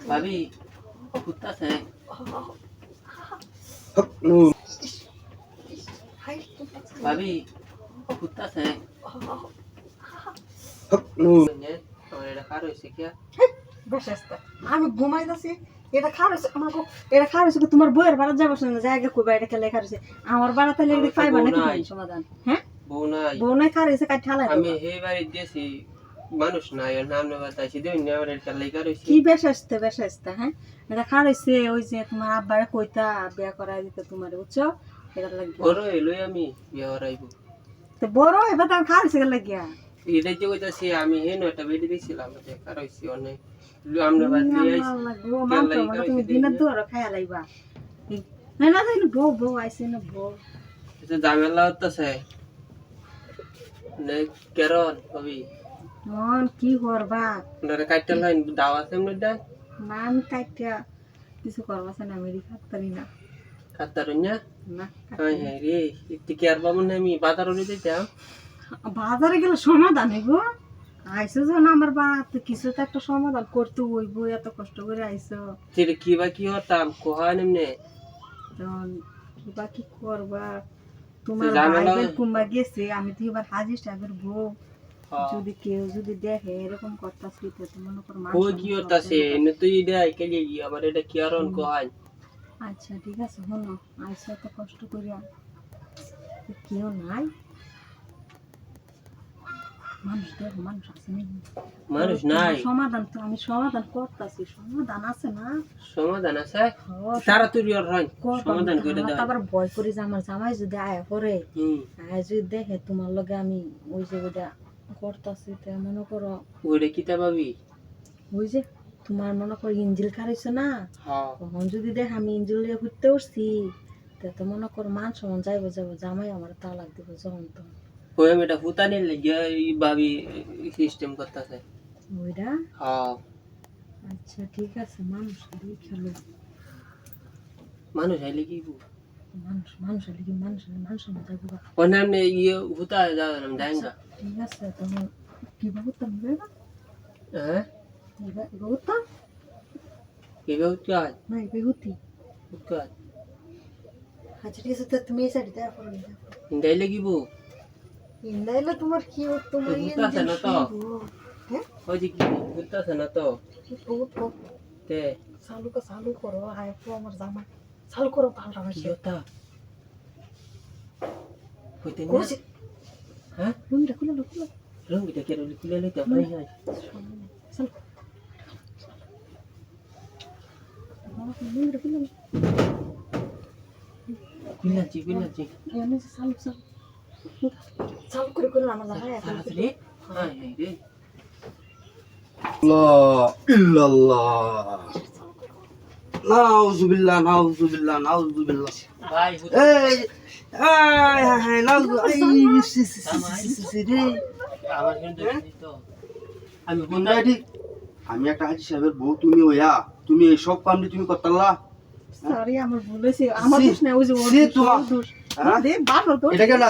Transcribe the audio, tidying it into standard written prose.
ভাবি কুত্তাছে ভাবি কুত্তাছে আমার এটা কার হয়েছে কি আমি ঘুমাইতেছি এটা খাওয়াছে আমাকে এটা খাওয়াছে তোমার বইয়ের বাড়া যাবো না জায়গা কই বাইরে খেলে খাওয়াছে আমার বাড়াতে লেগে পাইবা নাকি সমাধান হ্যাঁ বউ নাই খাওয়াছে কাট ঠালাই আমি হে বাড়ি দিয়েছি মানুষ নাই আর নাম নেবার চাইছি দিন না আমার এটা লেখা রয়েছে কি বেশ আসতে হ্যাঁ এটা খাওয়াছে ওই যে তোমার আব্বারে কইতা বিয়া করাই দিতে তোমার বুঝছো এটা লাগবে বড় হইলই আমি বিয়া করাইব তো বড় এবার তার খাওয়াছে লাগিয়া এটাই যে কইতাছি আমি হে নয়টা বেডি দিছিলাম দেখা রয়েছে অনেক আমরা বাদ দিয়ে আইছি তুমি দিনের দুয়ার খাইয়া লাইবা না না জানি বউ আইছে না বউ এটা ঝামেলা হতেছে নে কেরন কবি মন কি করবা ওনারে কাটতে লাইন দাওয়া আছে এমনি দা না আমি কাইটা কিছু করবা না আমি খাতারি না খাতারুnya না হ্যাঁ হ্যাঁ রে ইতি কি আর বাবু আমি বাজারে নিতে যাও বাজারে গেলে সমাধান গো আইসো যখন আমার বাপ কিছু তো একটা সমাধান করতে হইব এত কষ্ট করে আইসো তিরে কি বা কি হতাম কোহা নেমনে তখন কি বা কি করবা তোমার ভাইদের কুম্বা গেছে আমি তো এবার হাজির সাহেবের বউ যদি কেউ যদি দেখে এরকম করতাছি তো মনে করো ও কি হতাছে নে তুই এটা কে গই আবার এটা কি আর অন কোহাই আচ্ছা ঠিক আছে শোনো আইসো তো কষ্ট করিয়া কেউ নাই মানুষ দেখো মানুষ আছে নাকি মানুষ নাই সমাধান তো আমি সমাধান করতেছি সমাধান আছে না সমাধান আছে তারা তুই আর হয় সমাধান করে দাও আবার ভয় করি যে আমার জামাই যদি আয়া করে আয় যদি দেখে তোমার লগে আমি ওই যে ওইটা করতেছি তো মনে করো ওইটা কিতা ভাবি ওই যে তোমার মনে করো ইঞ্জিল খারাইছো না তখন যদি দেখ আমি ইঞ্জিল লিয়ে ঘুরতে উঠছি তো মনে করো মান সমান যাইবো জামাই আমার তালাক দিব যখন তো ওই আমি এটা ফুতানি লাগিয়া এই ভাবি সিস্টেম করতেছে ওইটা হ্যাঁ আচ্ছা ঠিক আছে মানুষ হলেই খেলো মানুষ আইলে কি মানুষ হলে কি মানুষ না যাইবো অন্যান্য ইয়ে ফুতা যাও না ডাঙ্গা ঠিক আছে তখন কি বাবুতা নিবে না হ্যাঁ বাবুতা কেবে উঠতে হয় না বেহুতি উঠতে হয় আচ্ছা ঠিক আছে তো তুমি এই সাইডে দেখো ইন্দাই লাগিবো ইন্দাইলে তোমার কি তোমার ফুতা আছে না তো হ্যাঁ ওই যে কি ফুতা আছে না তো তে চালু করো আয় তো আমার জামা চালু করো পাল্টা কি হতা হইতে না কোসি হ্যাঁ রুমটা খুলে রঙিটা কেন খুলে লইতে হয় হয় চালু রুমটা খুলে কুইলাচি এনে চালু করে আমার জামা তাড়াতাড়ি হ্যাঁ হ্যাঁ রে লা ইল্লাল্লাহ নাউযুবিল্লাহ ভাই এই এই নাউযু এই রে আমার কিন্তু তো আমি বন্দাইটি আমি একটা হাজি সাহেবের বউ তুমি ওয়া তুমি এই সব কাম তুমি করতালা সরি আমার ভুল হইছে আমার দোষ না ওই যে ওর দোষ হ্যাঁ দে বারো দোষ এটা কেন